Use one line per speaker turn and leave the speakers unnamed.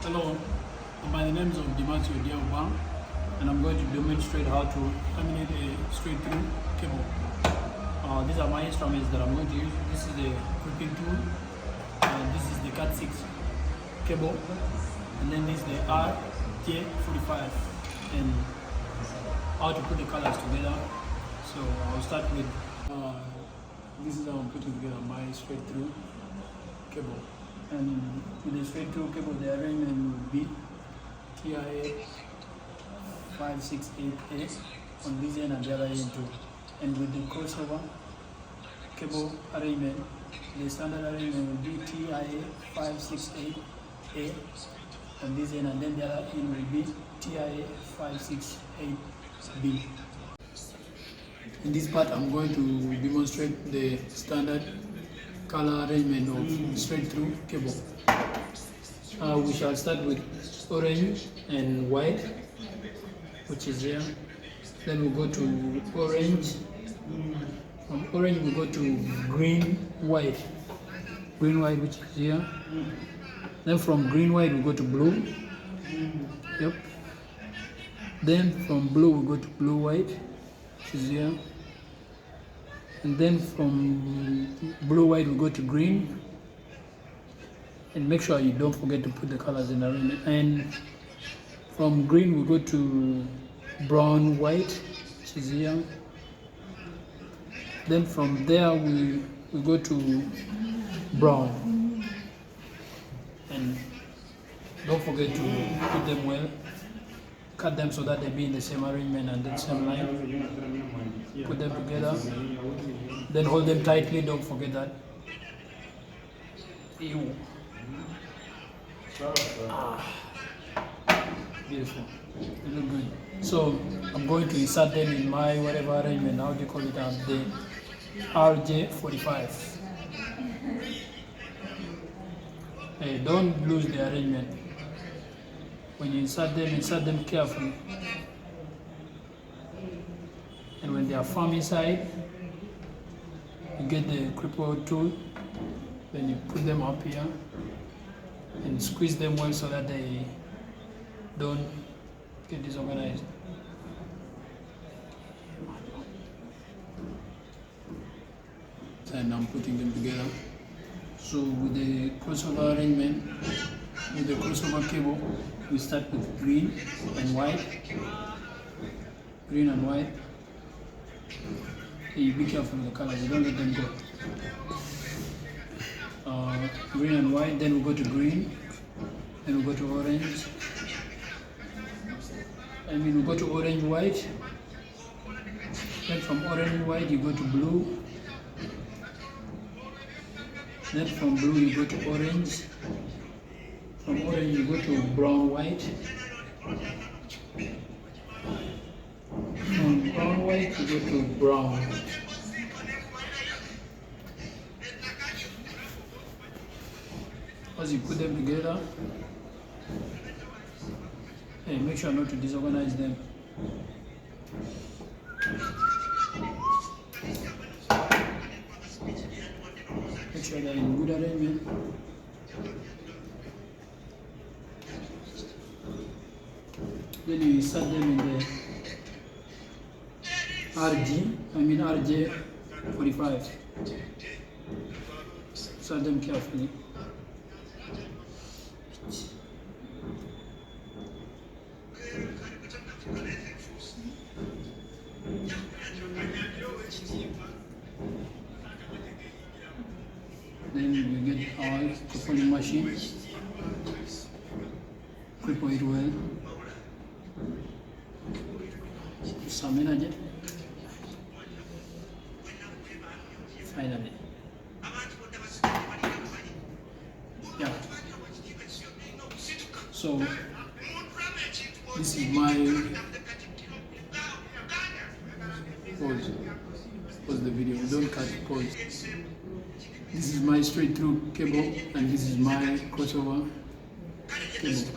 Hello, my name is Dimatio Diawang, and I'm going to demonstrate how to terminate a straight through cable. These are my instruments that I'm going to use. This is the clipping tool, and this is the Cat 6 cable, and then this is the RJ45, and how to put the colors together. So I'll start with this is how I'm putting together my straight through cable. And with the straight through cable, the arrangement will be TIA 568A on this end and the other end too. And with the crossover cable arrangement, the standard arrangement will be TIA 568A on this end, and then the other end will be TIA 568B. In this part, I'm going to demonstrate the standard color arrangement of straight through cable. We shall start with orange and white, which is here. Then we'll go to orange. From orange we go to green white, which is here. Then from green white we go to blue. Yep. Then from blue we go to blue white, which is here. And then from blue white we go to green, and make sure you don't forget to put the colors in the arrangement. And from green we go to brown white, which is here. Then from there we go to brown, and don't forget to put them well, cut them so that they be in the same arrangement and the same line. Put them together, then hold them tightly, don't forget that. Ew. Beautiful, they look good. So I'm going to insert them in my whatever arrangement, how do you call it, the RJ45. Hey, don't lose the arrangement. When you insert them carefully. And when they are firm inside, you get the cripple tool, then you put them up here and squeeze them well so that they don't get disorganized. And I'm putting them together. So with the crossover arrangement, with the crossover cable, we start with green and white. Green and white. Hey, be careful with the colors, you don't let them go. Green and white, then we go to green, then we go to orange. We go to orange white. Then from orange white you go to blue. Then from blue you go to orange. From orange you go to brown white. From brown white you go to brown. As you put them together, hey, make sure not to disorganize them. Make sure they're in good arrangement. Then you insert them in the RJ45. Insert them carefully. Then we get our crippling machine, cripple it well, some energy, finally. Yeah. So this is my pause the video, don't cut pause. This is my straight through cable, and this is my crossover cable.